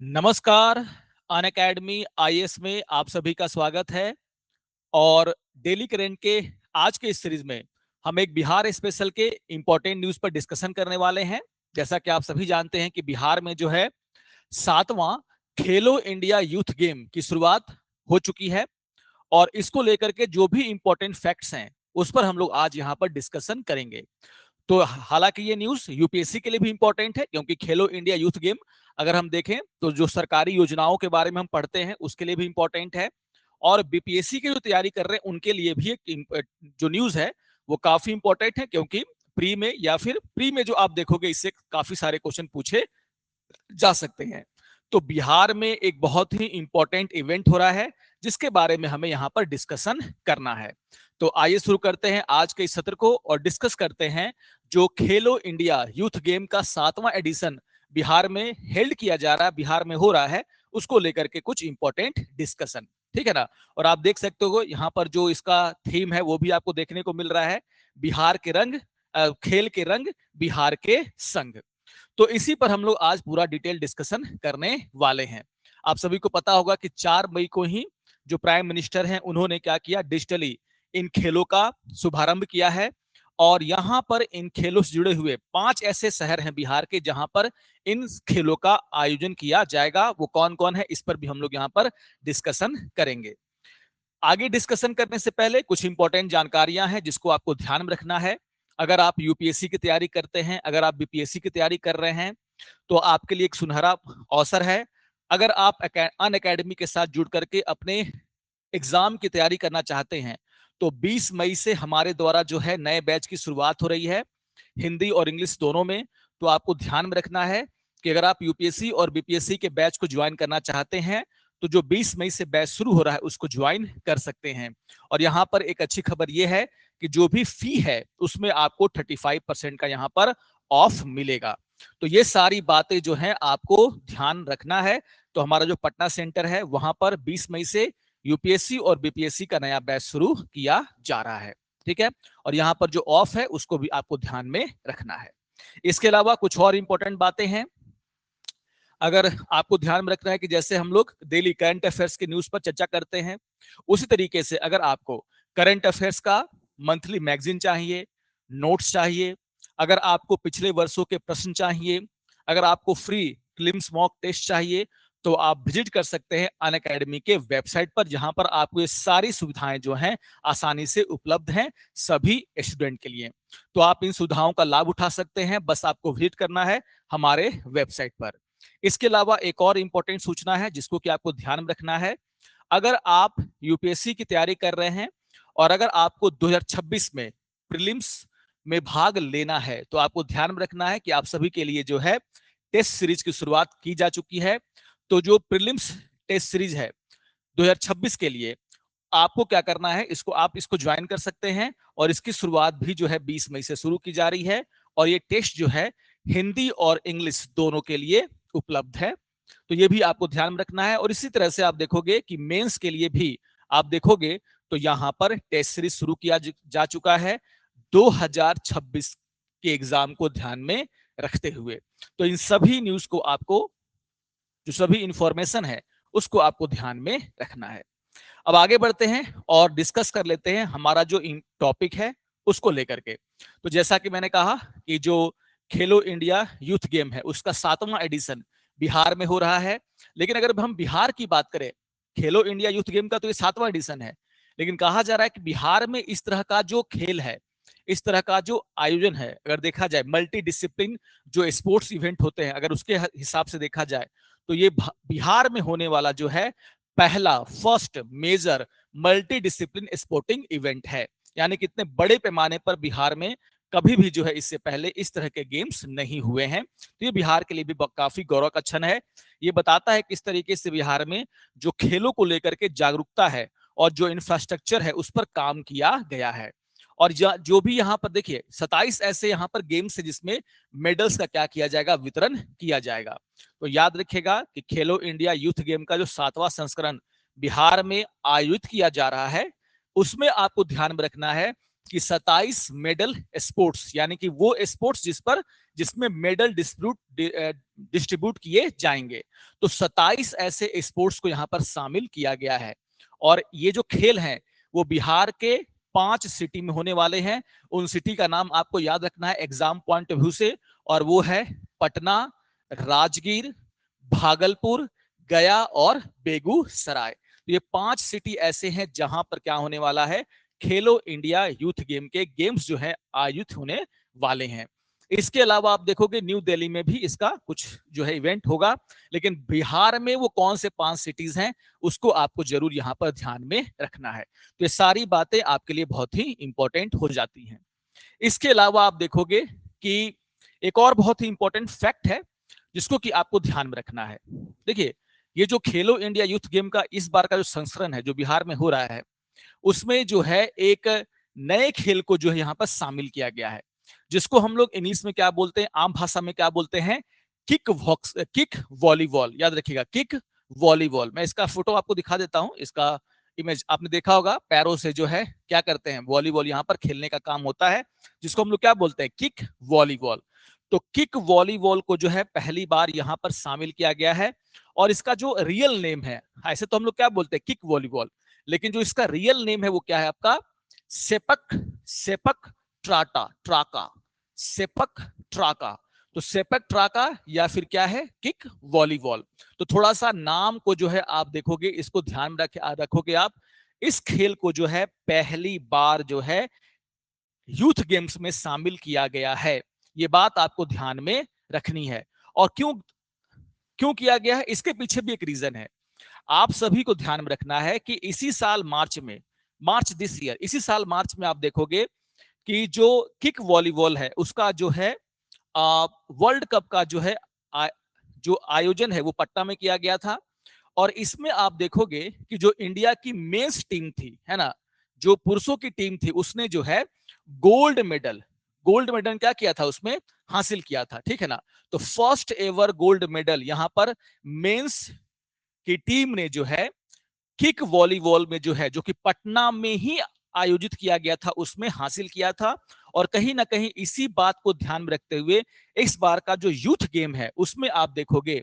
नमस्कार। Unacademy IAS में आप सभी का स्वागत है। और डेली करंट के आज के इस सीरीज में हम एक बिहार स्पेशल के इंपॉर्टेंट न्यूज पर डिस्कशन करने वाले हैं। जैसा कि आप सभी जानते हैं कि बिहार में जो है 7वां खेलो इंडिया यूथ गेम की शुरुआत हो चुकी है। और इसको लेकर के जो भी इंपॉर्टेंट फैक्ट्स हैं उस पर हम लोग आज यहाँ पर डिस्कशन करेंगे। तो हालांकि ये न्यूज यूपीएससी के लिए भी इंपॉर्टेंट है, क्योंकि खेलो इंडिया यूथ गेम अगर हम देखें तो जो सरकारी योजनाओं के बारे में हम पढ़ते हैं उसके लिए भी इंपॉर्टेंट है। और बीपीएससी की जो तैयारी कर रहे हैं उनके लिए भी एक जो न्यूज है वो काफी इंपॉर्टेंट है, क्योंकि प्री में या फिर प्री में जो आप देखोगे इससे काफी सारे क्वेश्चन पूछे जा सकते हैं। तो बिहार में एक बहुत ही इंपॉर्टेंट इवेंट हो रहा है जिसके बारे में हमें यहाँ पर डिस्कशन करना है। तो आइए शुरू करते हैं आज के इस सत्र को और डिस्कस करते हैं जो खेलो इंडिया यूथ गेम का 7वां एडिशन बिहार में हेल्ड किया जा रहा है, बिहार में हो रहा है, उसको लेकर के कुछ इंपॉर्टेंट डिस्कशन। ठीक है ना। और आप देख सकते हो यहाँ पर जो इसका थीम है वो भी आपको देखने को मिल रहा है, बिहार के रंग, खेल के रंग बिहार के संग। तो इसी पर हम लोग आज पूरा डिटेल डिस्कशन करने वाले हैं। आप सभी को पता होगा कि 4 मई को ही जो प्राइम मिनिस्टर हैं उन्होंने क्या किया, डिजिटली इन खेलों का शुभारंभ किया है। और यहाँ पर इन खेलों से जुड़े हुए 5 ऐसे शहर हैं बिहार के जहां पर इन खेलों का आयोजन किया जाएगा। वो कौन कौन है इस पर भी हम लोग यहाँ पर डिस्कशन करेंगे। आगे डिस्कशन करने से पहले कुछ इंपॉर्टेंट जानकारियां हैं जिसको आपको ध्यान में रखना है। अगर आप यूपीएससी की तैयारी करते हैं, अगर आप बीपीएससी की तैयारी कर रहे हैं, तो आपके लिए एक सुनहरा अवसर है। अगर आप अन अकेडमी के साथ जुड़ करके अपने एग्जाम की तैयारी करना चाहते हैं तो 20 मई से हमारे द्वारा जो है नए बैच की शुरुआत हो रही है, हिंदी और इंग्लिश दोनों में। तो आपको ध्यान में रखना है कि अगर आप यूपीएससी और बीपीएससी के बैच को ज्वाइन करना चाहते हैं तो जो 20 मई से बैच शुरू हो रहा है उसको ज्वाइन कर सकते हैं। और यहाँ पर एक अच्छी खबर यह है कि जो भी फी है उसमें आपको 35% का यहाँ पर ऑफ मिलेगा। तो ये सारी बातें जो हैं आपको ध्यान रखना है। तो हमारा जो पटना सेंटर है वहां पर 20 मई से यूपीएससी और बीपीएससी का नया बैच शुरू किया जा रहा है। ठीक है। और यहाँ पर जो ऑफ है उसको भी आपको ध्यान में रखना है। इसके अलावा कुछ और इंपॉर्टेंट बातें हैं। अगर आपको ध्यान में रखना है कि जैसे हम लोग डेली करंट अफेयर्स के न्यूज पर चर्चा करते हैं, उसी तरीके से अगर आपको करंट अफेयर्स का मंथली मैगजीन चाहिए, नोट्स चाहिए, अगर आपको पिछले वर्षों के प्रश्न चाहिए, अगर आपको फ्री प्रीलिम्स मॉक टेस्ट चाहिए, तो आप विजिट कर सकते हैं अन अकेडमी के वेबसाइट पर, जहां पर आपको ये सारी सुविधाएं जो हैं आसानी से उपलब्ध हैं सभी स्टूडेंट के लिए। तो आप इन सुविधाओं का लाभ उठा सकते हैं, बस आपको विजिट करना है हमारे वेबसाइट पर। इसके अलावा एक और इंपॉर्टेंट सूचना है जिसको कि आपको ध्यान में रखना है। अगर आप यूपीएससी की तैयारी कर रहे हैं और अगर आपको 2026 में प्रीलिम्स में भाग लेना है तो आपको ध्यान में रखना है कि आप सभी के लिए जो है टेस्ट सीरीज की शुरुआत की जा चुकी है। तो जो प्रीलिम्स टेस्ट सीरीज है 2026 के लिए आपको क्या करना है, इसको ज्वाइन कर सकते हैं। और इसकी शुरुआत भी जो है 20 मई से शुरू की जा रही है। और ये टेस्ट जो है हिंदी और इंग्लिश दोनों के लिए उपलब्ध है। तो ये भी आपको ध्यान में रखना है। और इसी तरह से आप देखोगे कि मेंस के लिए भी आप देखोगे तो यहां पर टेस्ट सीरीज शुरू किया जा चुका है 2026 के एग्जाम को ध्यान में रखते हुए। तो इन सभी न्यूज को आपको, जो सभी इंफॉर्मेशन है उसको आपको ध्यान में रखना है। अब आगे बढ़ते हैं और डिस्कस कर लेते हैं हमारा जो टॉपिक है उसको लेकर के। तो जैसा कि मैंने कहा कि जो खेलो इंडिया यूथ गेम है उसका 7वां एडिशन बिहार में हो रहा है। लेकिन अगर हम बिहार की बात करें, खेलो इंडिया यूथ गेम का तो ये 7वां एडिशन है, लेकिन कहा जा रहा है कि बिहार में इस तरह का जो खेल है, इस तरह का जो आयोजन है, अगर देखा जाए मल्टी डिसिप्लिन जो स्पोर्ट्स इवेंट होते हैं अगर उसके हिसाब से देखा जाए तो ये बिहार में होने वाला जो है पहला first major multi discipline sporting event है। यानी कि इतने बड़े पैमाने पर बिहार में कभी भी जो है इससे पहले इस तरह के गेम्स नहीं हुए हैं। तो ये बिहार के लिए भी काफी गौरव का क्षण है। ये बताता है किस तरीके से बिहार में जो खेलों को लेकर के जागरूकता है और जो इंफ्रास्ट्रक्चर है उस पर काम किया गया है। और जो भी यहाँ पर देखिए 27 ऐसे यहाँ पर गेम्स है जिसमें मेडल्स का क्या किया जाएगा, वितरण किया जाएगा। तो याद रखिएगा कि खेलो इंडिया यूथ गेम का जो 7वां संस्करण बिहार में आयोजित किया जा रहा है उसमें आपको ध्यान में रखना है कि 27 मेडल स्पोर्ट्स, यानी कि वो स्पोर्ट्स जिस पर जिसमें मेडल डिस्ट्रीब्यूट किए जाएंगे। तो 27 ऐसे स्पोर्ट्स को यहाँ पर शामिल किया गया है। और ये जो खेल हैं वो बिहार के 5 सिटी में होने वाले हैं। उन सिटी का नाम आपको याद रखना है एग्जाम पॉइंट ऑफ व्यू से, और वो है पटना, राजगीर, भागलपुर, गया और बेगूसराय। तो ये 5 सिटी ऐसे हैं जहां पर क्या होने वाला है, खेलो इंडिया यूथ गेम के गेम्स जो है आयोजित होने वाले हैं। इसके अलावा आप देखोगे न्यू दिल्ली में भी इसका कुछ जो है इवेंट होगा, लेकिन बिहार में वो कौन से 5 सिटीज हैं उसको आपको जरूर यहां पर ध्यान में रखना है। तो ये सारी बातें आपके लिए बहुत ही इंपॉर्टेंट हो जाती हैं। इसके अलावा आप देखोगे कि एक और बहुत ही इंपॉर्टेंट फैक्ट है जिसको कि आपको ध्यान में रखना है। देखिए, ये जो खेलो इंडिया यूथ गेम का इस बार का जो संस्करण है जो बिहार में हो रहा है, उसमें जो है एक नए खेल को जो है यहाँ पर शामिल किया गया है, जिसको हम लोग इंग्लिश में क्या बोलते हैं, आम भाषा में क्या बोलते हैं, किक वॉलीबॉल। याद रखिएगा, किक वॉलीबॉल। मैं इसका फोटो आपको दिखा देता हूं। इसका इमेज आपने देखा होगा, पैरों से जो है क्या करते हैं, वॉलीबॉल यहाँ पर खेलने का काम होता है, जिसको हम लोग क्या बोलते हैं, किक वॉलीबॉल। तो किक वॉलीबॉल को जो है पहली बार यहाँ पर शामिल किया गया है। और इसका जो रियल नेम है, ऐसे तो हम लोग क्या बोलते हैं, किक वॉलीबॉल, लेकिन जो इसका रियल नेम है वो क्या है आपका, सेपक सेपक ट्राका सेपक ट्राका। तो सेपक ट्राका या फिर क्या है, किक वॉलीबॉल। तो थोड़ा सा नाम को जो है आप देखोगे, इसको ध्यान में रखोगे आप। इस खेल को जो है पहली बार जो है यूथ गेम्स में शामिल किया गया है। ये बात आपको ध्यान में रखनी है। और क्यों क्यों किया गया है, इसके पीछे भी एक रीजन है। आप सभी को ध्यान में रखना है कि इसी साल मार्च दिस ईयर, इसी साल मार्च में आप देखोगे कि जो किक वॉलीबॉल है उसका जो है वर्ल्ड कप का जो है जो आयोजन है वो पटना में किया गया था। और इसमें आप देखोगे कि जो इंडिया की मेंस टीम थी, है ना, जो पुरुषों की टीम थी, उसने जो है गोल्ड मेडल क्या किया था, उसमें हासिल किया था, ठीक है ना। तो फर्स्ट एवर गोल्ड मेडल यहां पर मेंस की टीम ने जो है किक वॉलीबॉल में जो है, जो कि पटना में ही आयोजित किया गया था, उसमें हासिल किया था। और कहीं ना कहीं इसी बात को ध्यान में रखते हुए इस बार का जो यूथ गेम है उसमें आप देखोगे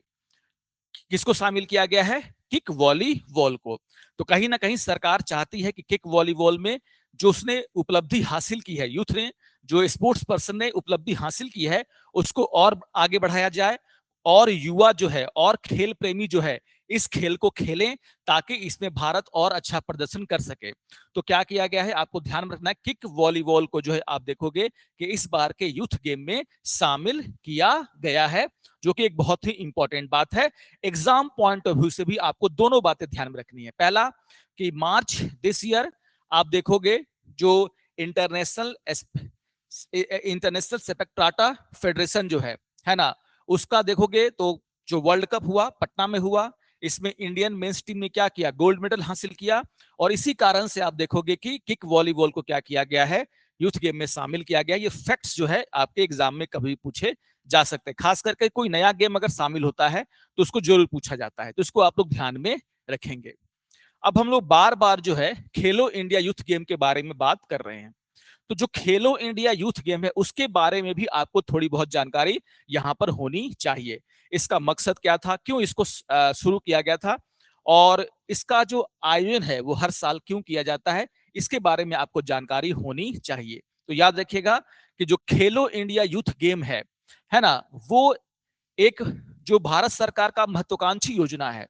किसको शामिल किया गया है, किक वॉलीबॉल को। तो कहीं ना कहीं सरकार चाहती है कि किक वॉलीबॉल में जो उसने उपलब्धि हासिल की है, यूथ ने, जो स्पोर्ट्स पर्सन ने उपलब्धि हासिल की है, उसको और आगे बढ़ाया जाए, और युवा जो है और खेल प्रेमी जो है इस खेल को खेलें, ताकि इसमें भारत और अच्छा प्रदर्शन कर सके। तो क्या किया गया है, आपको ध्यान में रखना है, किक वॉलीबॉल को जो है आप देखोगे कि इस बार के यूथ गेम में शामिल किया गया है, जो कि एक बहुत ही इंपॉर्टेंट बात है। एग्जाम पॉइंट ऑफ व्यू से भी आपको दोनों बातें ध्यान में रखनी है। पहला कि मार्च दिस ईयर आप देखोगे जो इंटरनेशनल इंटरनेशनल सेपक फेडरेशन जो है ना, उसका देखोगे तो जो वर्ल्ड कप हुआ पटना में हुआ, इसमें इंडियन मेंस टीम ने क्या किया, गोल्ड मेडल हासिल किया। और इसी कारण से आप देखोगे कि किक वॉलीबॉल को क्या किया गया है, यूथ गेम में शामिल किया गया। ये फैक्ट्स जो है आपके एग्जाम में कभी पूछे जा सकते हैं, खास करके कोई नया गेम अगर शामिल होता है तो उसको जरूर पूछा जाता है, तो इसको आप लोग ध्यान में रखेंगे। अब हम लोग बार बार जो है खेलो इंडिया यूथ गेम के बारे में बात कर रहे हैं, तो जो खेलो इंडिया यूथ गेम है उसके बारे में भी आपको थोड़ी बहुत जानकारी यहां पर होनी चाहिए। इसका मकसद क्या था, क्यों इसको शुरू किया गया था, और इसका जो आयोजन है वो हर साल क्यों किया जाता है, इसके बारे में आपको जानकारी होनी चाहिए। तो याद रखिएगा कि जो खेलो इंडिया यूथ गेम है ना, वो एक जो भारत सरकार का महत्वाकांक्षी योजना है,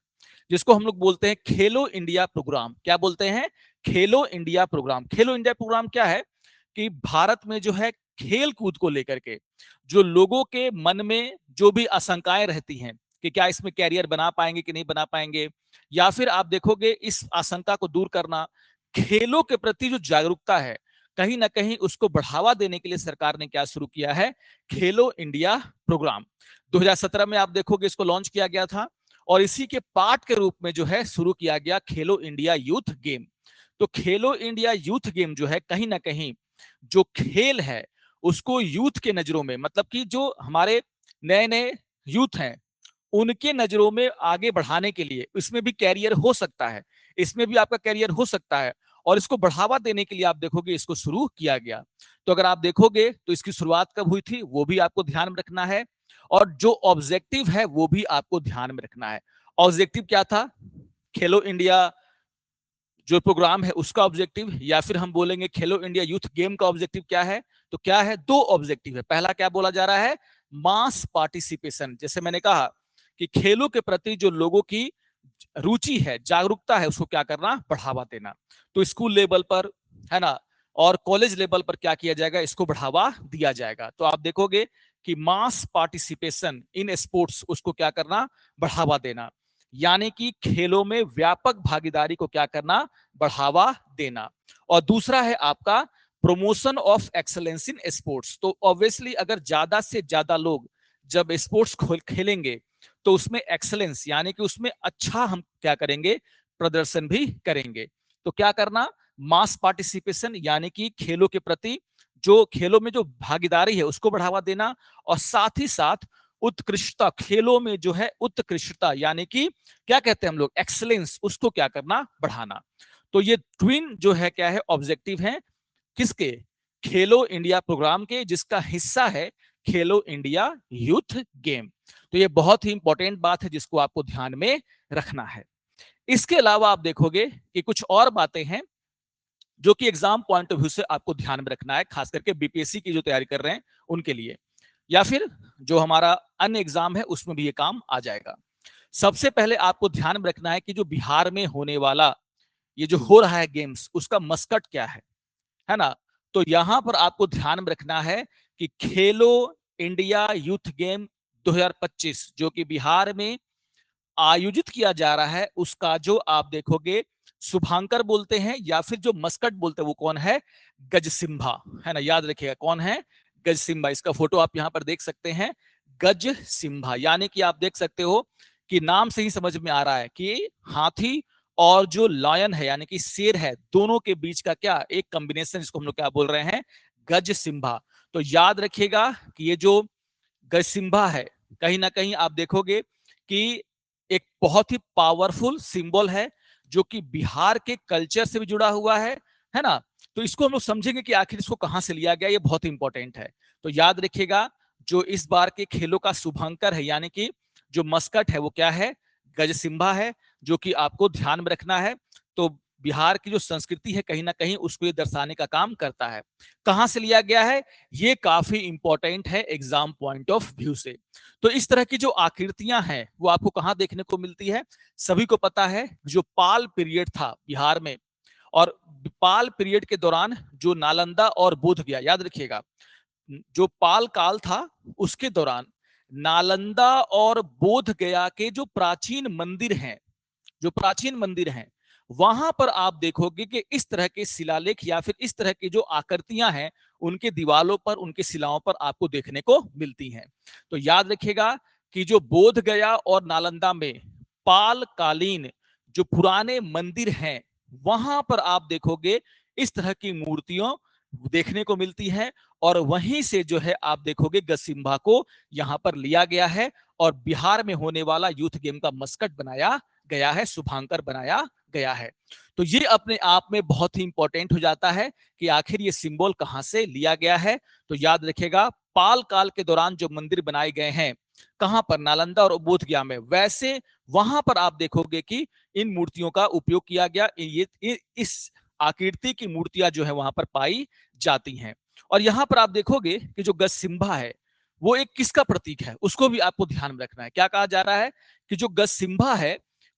जिसको हम लोग बोलते हैं खेलो इंडिया प्रोग्राम। क्या बोलते हैं, खेलो इंडिया प्रोग्राम। खेलो इंडिया प्रोग्राम क्या है कि भारत में जो है खेल कूद को लेकर के जो लोगों के मन में जो भी आशंकाएं रहती हैं कि क्या इसमें कैरियर बना पाएंगे कि नहीं बना पाएंगे, या फिर आप देखोगे इस आशंका को दूर करना, खेलों के प्रति जो जागरूकता है कहीं ना कहीं उसको बढ़ावा देने के लिए सरकार ने क्या शुरू किया है, खेलो इंडिया प्रोग्राम। 2017 में आप देखोगे इसको लॉन्च किया गया था, और इसी के पार्ट के रूप में जो है शुरू किया गया खेलो इंडिया यूथ गेम। तो खेलो इंडिया यूथ गेम जो है कहीं ना कहीं जो खेल है उसको यूथ के नजरों में, मतलब कि जो हमारे नए नए यूथ हैं उनके नजरों में आगे बढ़ाने के लिए, इसमें भी कैरियर हो सकता है, इसमें भी आपका कैरियर हो सकता है, और इसको बढ़ावा देने के लिए आप देखोगे इसको शुरू किया गया। तो अगर आप देखोगे तो इसकी शुरुआत कब हुई थी वो भी आपको ध्यान में रखना है, और जो ऑब्जेक्टिव है वो भी आपको ध्यान में रखना है। ऑब्जेक्टिव क्या था? खेलो इंडिया जो प्रोग्राम है उसका ऑब्जेक्टिव, या फिर हम बोलेंगे खेलो इंडिया यूथ गेम का ऑब्जेक्टिव क्या है? तो क्या है? दो ऑब्जेक्टिव है। पहला क्या बोला जा रहा है? Mass participation. जैसे मैंने कहा कि खेलों के प्रति जो लोगों की रुचि है, जागरूकता है, उसको क्या करना? बढ़ावा देना। तो स्कूल लेवल पर, है ना, और कॉलेज लेवल पर क्या किया जाएगा? इसको बढ़ावा दिया जाएगा। तो आप देखोगे कि मास पार्टिसिपेशन इन स्पोर्ट्स, उसको क्या करना? बढ़ावा देना। यानी कि खेलों में व्यापक भागीदारी को क्या करना? बढ़ावा देना। और दूसरा है आपका promotion of excellence in sports. तो ऑब्वियसली अगर ज्यादा से ज्यादा लोग जब स्पोर्ट्स खेलेंगे तो उसमें एक्सलेंस यानी कि उसमें अच्छा हम क्या करेंगे? प्रदर्शन भी करेंगे। तो क्या करना? मास पार्टिसिपेशन यानी कि खेलों के प्रति, जो खेलों में जो भागीदारी है उसको बढ़ावा देना, और साथ ही साथ उत्कृष्टता, खेलों में जो है उत्कृष्टता यानी कि क्या कहते हैं हम लोग? एक्सलेंस, उसको क्या करना? बढ़ाना। तो ये ट्विन जो है क्या है? ऑब्जेक्टिव है किसके? खेलो इंडिया प्रोग्राम के, जिसका हिस्सा है खेलो इंडिया यूथ गेम। तो ये बहुत ही इंपॉर्टेंट बात है जिसको आपको ध्यान में रखना है। इसके अलावा आप देखोगे कि कुछ और बातें हैं जो कि एग्जाम पॉइंट ऑफ व्यू से आपको ध्यान में रखना है, खास करके बीपीएससी की जो तैयारी कर रहे हैं उनके लिए, या फिर जो हमारा अन्य एग्जाम है उसमें भी ये काम आ जाएगा। सबसे पहले आपको ध्यान में रखना है कि जो बिहार में होने वाला ये जो हो रहा है गेम्स, उसका मस्कट क्या है ना? तो यहां पर आपको ध्यान में रखना है कि खेलो इंडिया यूथ गेम 2025 जो कि बिहार में आयोजित किया जा रहा है, उसका जो आप देखोगे शुभांकर बोलते हैं या फिर जो मस्कट बोलते हैं वो कौन है? गजसिम्हा, है ना? याद रखिएगा कौन है? गजसिम्हा। इसका फोटो आप यहां पर देख सकते हैं, गजसिम्हा। यानी कि आप देख सकते हो कि नाम से ही समझ में आ रहा है कि हाथी और जो लायन है यानी कि शेर है, दोनों के बीच का क्या एक कॉम्बिनेशन, जिसको हम लोग क्या बोल रहे हैं? गजसिम्हा। तो याद रखिएगा कि ये जो गजसिम्हा है, कहीं ना कहीं आप देखोगे कि एक बहुत ही पावरफुल सिंबल है जो कि बिहार के कल्चर से भी जुड़ा हुआ है ना? तो इसको हम लोग समझेंगे कि आखिर इसको कहां से लिया गया, ये बहुत इंपॉर्टेंट है। तो याद रखिएगा जो इस बार के खेलों का शुभांकर है यानी कि जो मस्कट है वो क्या है? गजसिम्हा है, जो कि आपको ध्यान में रखना है। तो बिहार की जो संस्कृति है कहीं ना कहीं उसको ये दर्शाने का काम करता है। कहां से लिया गया है? ये काफी इंपॉर्टेंट है एग्जाम पॉइंट ऑफ व्यू से। तो इस तरह की जो आकृतियां हैं वो आपको कहां देखने को मिलती है? सभी को पता है जो पाल पीरियड था बिहार में, और पाल पीरियड के दौरान जो नालंदा और बोध गया, याद रखिएगा जो पाल काल था उसके दौरान नालंदा और बोध गया के जो प्राचीन मंदिर हैं, जो प्राचीन मंदिर हैं, वहां पर आप देखोगे कि इस तरह के शिलालेख या फिर इस तरह की जो आकृतियां हैं उनके दीवालों पर, उनके शिलाओं पर आपको देखने को मिलती हैं। तो याद रखिएगा कि जो बोध गया और नालंदा में पाल कालीन जो पुराने मंदिर हैं वहां पर आप देखोगे इस तरह की मूर्तियों देखने को मिलती है, और वहीं से जो है आप देखोगे गजसिम्हा को यहां पर लिया गया है और बिहार में होने वाला यूथ गेम का मस्कट बनाया गया है, शुभांकर बनाया गया है। तो ये अपने आप में बहुत ही इंपॉर्टेंट हो जाता है कि आखिर ये सिंबल कहां से लिया गया है। तो याद रखेगा पाल काल के दौरान जो मंदिर बनाए गए हैं कहां पर? नालंदा और बोध गया में, वैसे वहां पर आप देखोगे कि इन मूर्तियों का उपयोग किया गया। ये इस आकृति की मूर्तियां जो है वहां पर पाई जाती हैं। और यहां पर आप देखोगे कि जो गजसिम्हा है वो एक किसका प्रतीक है उसको भी आपको ध्यान में रखना है। क्या कहा जा रहा है? कि जो गजसिम्हा है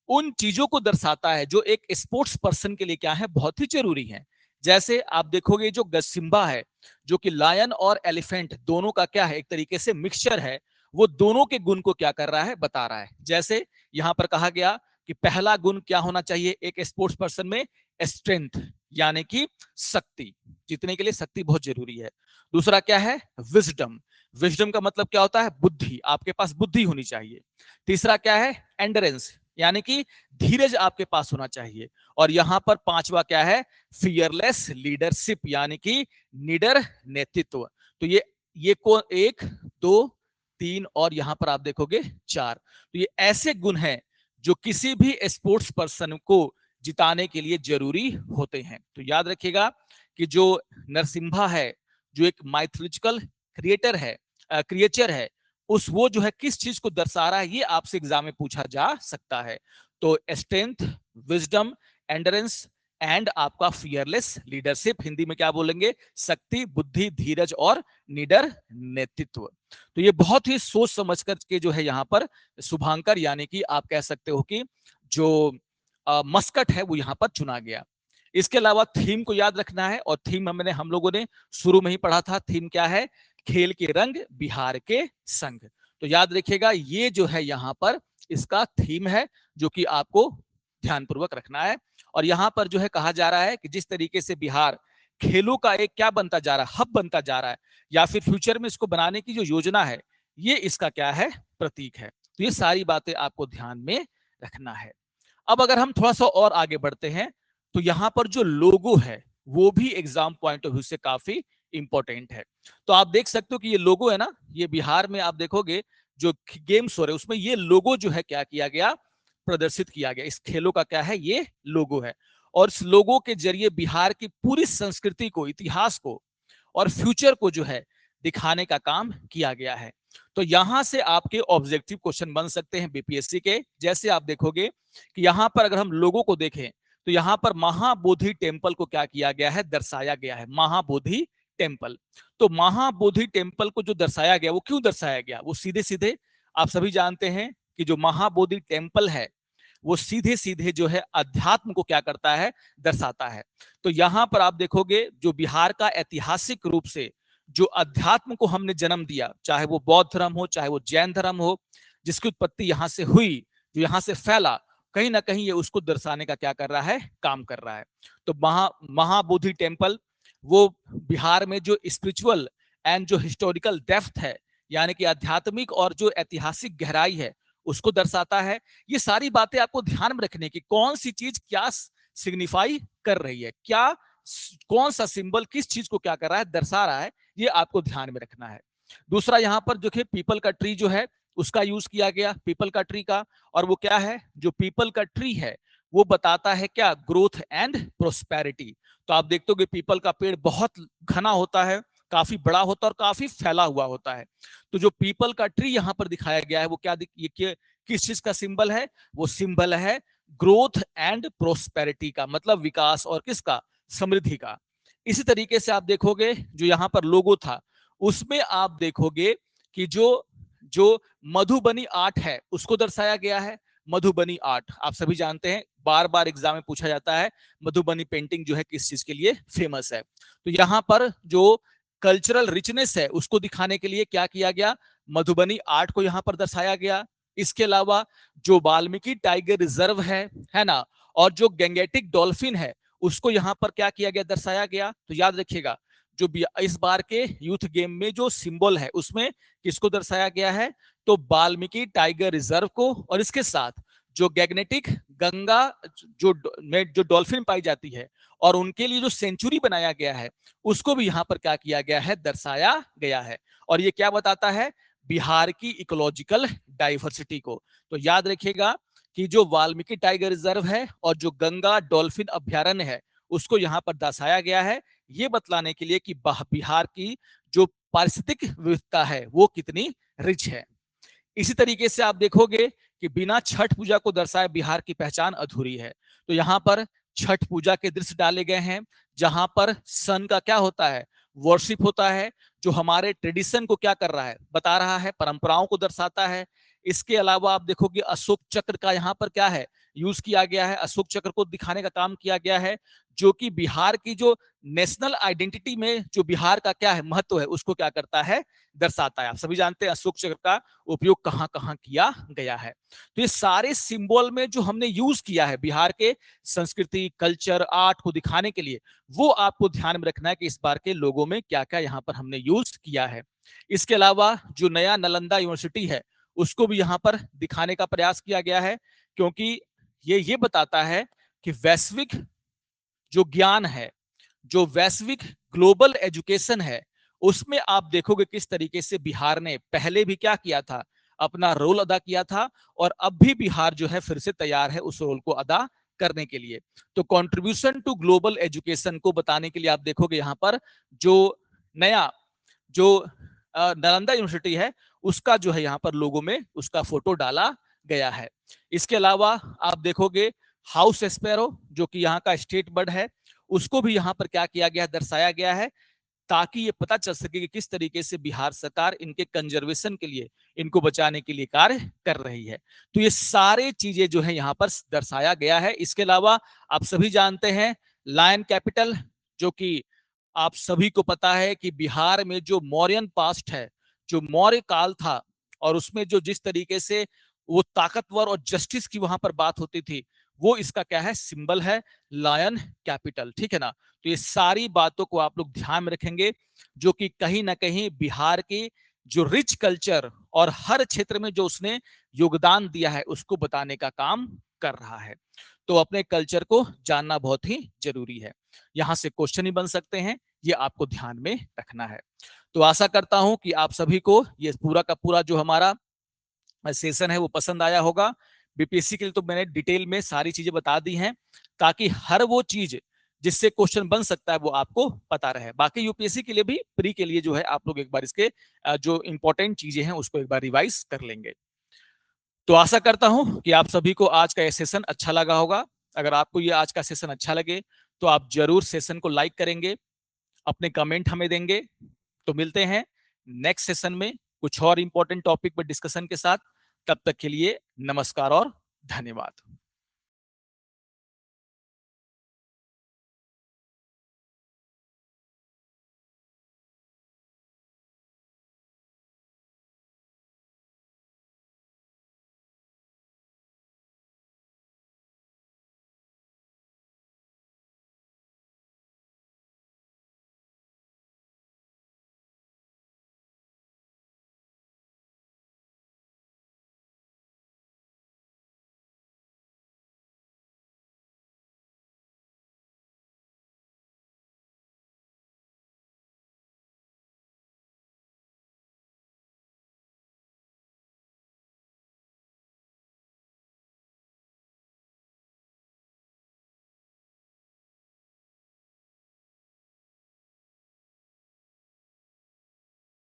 उन चीजों को दर्शाता है जो एक स्पोर्ट्स पर्सन के लिए क्या है? बहुत ही जरूरी है। जैसे आप देखोगे जो गजसिम्हा है जो कि लायन और एलिफेंट दोनों का क्या है? एक तरीके से मिक्सचर है, वो दोनों के गुण को क्या कर रहा है? बता रहा है। जैसे यहां पर कहा गया कि पहला गुण क्या होना चाहिए एक स्पोर्ट्स पर्सन में? स्ट्रेंथ यानी कि शक्ति, जीतने के लिए शक्ति बहुत जरूरी है। दूसरा क्या है? विजडम। विजडम का मतलब क्या होता है? बुद्धि, आपके पास बुद्धि होनी चाहिए। तीसरा क्या है? एंडरेंस यानी कि धीरज आपके पास होना चाहिए। और यहां पर पांचवा क्या है? फियरलेस लीडरशिप यानी कि निडर नेतृत्व। तो ये कौन? एक, दो, तीन और यहां पर आप देखोगे चार। तो ये ऐसे गुण हैं जो किसी भी स्पोर्ट्स पर्सन को जिताने के लिए जरूरी होते हैं। तो याद रखिएगा कि जो नरसिम्हा है, जो एक माइथोलॉजिकल क्रिएटर है, क्रिएचर है, उस वो जो है किस चीज को दर्शा रहा है, ये आपसे एग्जाम में पूछा जा सकता है। तो स्ट्रेंथ, विजडम, एंडरेंस एंड आपका फियरलेस लीडरशिप, हिंदी में क्या बोलेंगे, शक्ति, बुद्धि, धीरज और निडर नेतृत्व। तो ये बहुत ही सोच समझ कर के जो है यहाँ पर शुभांकर यानी कि आप कह सकते हो कि जो मस्कट है वो यहाँ पर चुना गया। इसके अलावा थीम को याद रखना है, और थीम हम लोगों ने शुरू में ही पढ़ा था। थीम क्या है, खेल के रंग बिहार के संग। तो याद रखिएगा ये जो है यहाँ पर इसका थीम है, जो कि आपको ध्यानपूर्वक रखना है। और यहाँ पर जो है कहा जा रहा है कि जिस तरीके से बिहार खेलों का एक क्या बनता जा रहा है, हब बनता जा रहा है, या फिर फ्यूचर में इसको बनाने की जो योजना है, ये इसका क्या है, प्रतीक है। तो ये सारी बातें आपको ध्यान में रखना है। अब अगर हम थोड़ा सा और आगे बढ़ते हैं, तो यहाँ पर जो लोगो है वो भी एग्जाम पॉइंट ऑफ व्यू से काफी इंपॉर्टेंट है। तो आप देख सकते हो कि ये लोगो है ना, ये बिहार में आप देखोगे जो गेम्स हो रहे हैं उसमें ये लोगो जो है क्या किया गया, प्रदर्शित किया गया। इस खेलों का क्या है, ये लोगो है। और इस लोगो के जरिए बिहार की पूरी संस्कृति को, इतिहास को और फ्यूचर को जो है दिखाने का काम किया गया है। तो यहां से आपके ऑब्जेक्टिव क्वेश्चन बन सकते हैं बीपीएससी के। जैसे आप देखोगे कि यहां पर अगर हम लोगों को देखें, तो यहां पर महाबोधि टेम्पल को क्या किया गया है, दर्शाया गया है, महाबोधि टेम्पल। तो महाबोधि टेम्पल को जो दर्शाया गया, वो क्यों दर्शाया गया, वो सीधे सीधे आप सभी जानते हैं कि जो महाबोधि टेम्पल है वो सीधे सीधे जो है अध्यात्म को क्या करता है, दर्शाता है। तो यहां पर आप देखोगे जो बिहार का ऐतिहासिक रूप से जो अध्यात्म को हमने जन्म दिया, चाहे वो बौद्ध धर्म हो, चाहे वो जैन धर्म हो, जिसकी उत्पत्ति यहां से हुई, जो यहां से फैला, कहीं ना कहीं ये उसको दर्शाने का क्या कर रहा है, काम कर रहा है। तो महाबोधि टेम्पल वो बिहार में जो स्पिरिचुअल एंड जो हिस्टोरिकल डेप्थ है, यानी कि आध्यात्मिक और जो ऐतिहासिक गहराई है, उसको दर्शाता है। ये सारी बातें आपको ध्यान में रखने की, कौन सी चीज क्या सिग्निफाई कर रही है, क्या कौन सा सिंबल किस चीज को क्या कर रहा है, दर्शा रहा है, ये आपको ध्यान में रखना है। दूसरा यहाँ पर जो है पीपल का ट्री जो है उसका यूज किया गया, पीपल का ट्री का। और वो क्या है, जो पीपल का ट्री है वो बताता है क्या, ग्रोथ एंड प्रोस्पेरिटी। तो आप देखते हो कि पीपल का पेड़ बहुत घना होता है, काफी बड़ा होता है और काफी फैला हुआ होता है। तो जो पीपल का ट्री यहाँ पर दिखाया गया है वो क्या ये किस चीज का सिंबल है, वो सिंबल है ग्रोथ एंड प्रोस्पेरिटी का, मतलब विकास और किसका, समृद्धि का। इसी तरीके से आप देखोगे जो यहाँ पर लोगो था उसमें आप देखोगे कि जो जो मधुबनी आर्ट है उसको दर्शाया गया है। मधुबनी आर्ट आप सभी जानते हैं, बार बार एग्जाम में पूछा जाता है मधुबनी पेंटिंग जो है किस चीज के लिए फेमस है। तो यहाँ पर जो कल्चरल रिचनेस है उसको दिखाने के लिए क्या किया गया, मधुबनी आर्ट को यहाँ पर दर्शाया गया। इसके अलावा जो वाल्मीकि टाइगर रिजर्व है ना, और जो गैंगेटिक डॉल्फिन है उसको यहाँ पर क्या किया गया, दर्शाया गया। तो याद रखिएगा जो इस बार के यूथ गेम में जो सिंबल है उसमें किसको दर्शाया गया है, तो वाल्मीकि टाइगर रिजर्व को, और इसके साथ जो गैग्नेटिक गंगा जो डॉल्फिन पाई जाती है और उनके लिए जो सेंचुरी बनाया गया है उसको भी यहाँ पर क्या किया गया है, दर्शाया गया है। और ये क्या बताता है, बिहार की इकोलॉजिकल डाइवर्सिटी को। तो याद रखिएगा कि जो वाल्मीकि टाइगर रिजर्व है और जो गंगा डॉल्फिन अभ्यारण्य है उसको यहाँ पर दर्शाया गया है, ये बतलाने के लिए कि बिहार की जो पारिस्थितिक विविधता है वो कितनी रिच है। इसी तरीके से आप देखोगे कि बिना छठ पूजा को दर्शाए बिहार की पहचान अधूरी है। तो यहाँ पर छठ पूजा के दृश्य डाले गए हैं जहां पर सन का क्या होता है, वर्शिप होता है, जो हमारे ट्रेडिशन को क्या कर रहा है, बता रहा है, परंपराओं को दर्शाता है। इसके अलावा आप देखोगे अशोक चक्र का यहाँ पर क्या है, यूज किया गया है, अशोक चक्र को दिखाने का काम किया गया है, जो कि बिहार की जो नेशनल आइडेंटिटी में जो बिहार का क्या है महत्व है उसको क्या करता है, दर्शाता है। आप सभी जानते हैं अशोक चक्र का उपयोग कहां कहां किया गया है। तो ये सारे सिंबल में जो हमने यूज किया है बिहार के संस्कृति, कल्चर, आर्ट को दिखाने के लिए, वो आपको ध्यान में रखना है कि इस बार के लोगों में क्या क्या यहाँ पर हमने यूज किया है। इसके अलावा जो नया नालंदा यूनिवर्सिटी है उसको भी यहाँ पर दिखाने का प्रयास किया गया है, क्योंकि ये बताता है कि वैश्विक जो ज्ञान है, जो वैश्विक ग्लोबल एजुकेशन है, उसमें आप देखोगे किस तरीके से बिहार ने पहले भी क्या किया था, अपना रोल अदा किया था, और अब भी बिहार जो है फिर से तैयार है उस रोल को अदा करने के लिए। तो कंट्रीब्यूशन टू ग्लोबल एजुकेशन को बताने के लिए आप देखोगे यहाँ पर जो नया जो नालंदा यूनिवर्सिटी है उसका जो है यहाँ पर लोगों में उसका फोटो डाला गया है। इसके अलावा आप देखोगे हाउस स्पैरो जो कि यहाँ का स्टेट बर्ड है, उसको भी यहाँ पर क्या किया गया, दर्शाया गया है, ताकि ये पता चल सके कि किस तरीके से बिहार सरकार इनके कंजर्वेशन के लिए, इनको बचाने के लिए कार्य कर रही है। तो ये सारे चीजें जो है यहाँ पर दर्शाया गया है। इसके अलावा आप सभी जानते हैं लायन कैपिटल, जो कि आप सभी को पता है कि बिहार में जो मौर्यन पास्ट है, जो मौर्य काल था, और उसमें जो जिस तरीके से वो ताकतवर और जस्टिस की वहां पर बात होती थी, वो इसका क्या है, सिंबल है लायन कैपिटल, ठीक है ना। तो ये सारी बातों को आप लोग ध्यान में रखेंगे, जो कि कहीं ना कहीं बिहार की जो रिच कल्चर और हर क्षेत्र में जो उसने योगदान दिया है उसको बताने का काम कर रहा है। तो अपने कल्चर को जानना बहुत ही जरूरी है। यहां से क्वेश्चन ही बन सकते हैं, ये आपको ध्यान में रखना है। तो आशा करता हूं कि आप सभी को ये पूरा का पूरा जो हमारा सेशन है वो पसंद आया होगा। बीपीएससी के लिए तो मैंने डिटेल में सारी चीजें बता दी हैं, ताकि हर वो चीज जिससे क्वेश्चन बन सकता है वो आपको पता रहे। बाकी यूपीएससी के लिए भी, प्री के लिए जो है, आप लोग एक बार इसके जो इंपॉर्टेंट चीजें हैं उसको एक बार रिवाइज कर लेंगे। तो आशा करता हूं कि आप सभी को आज का ये सेशन अच्छा लगा होगा। अगर आपको ये आज का सेशन अच्छा लगे तो आप जरूर सेशन को लाइक करेंगे, अपने कमेंट हमें देंगे। तो मिलते हैं नेक्स्ट सेशन में कुछ और इंपॉर्टेंट टॉपिक पर डिस्कशन के साथ। तब तक के लिए नमस्कार और धन्यवाद।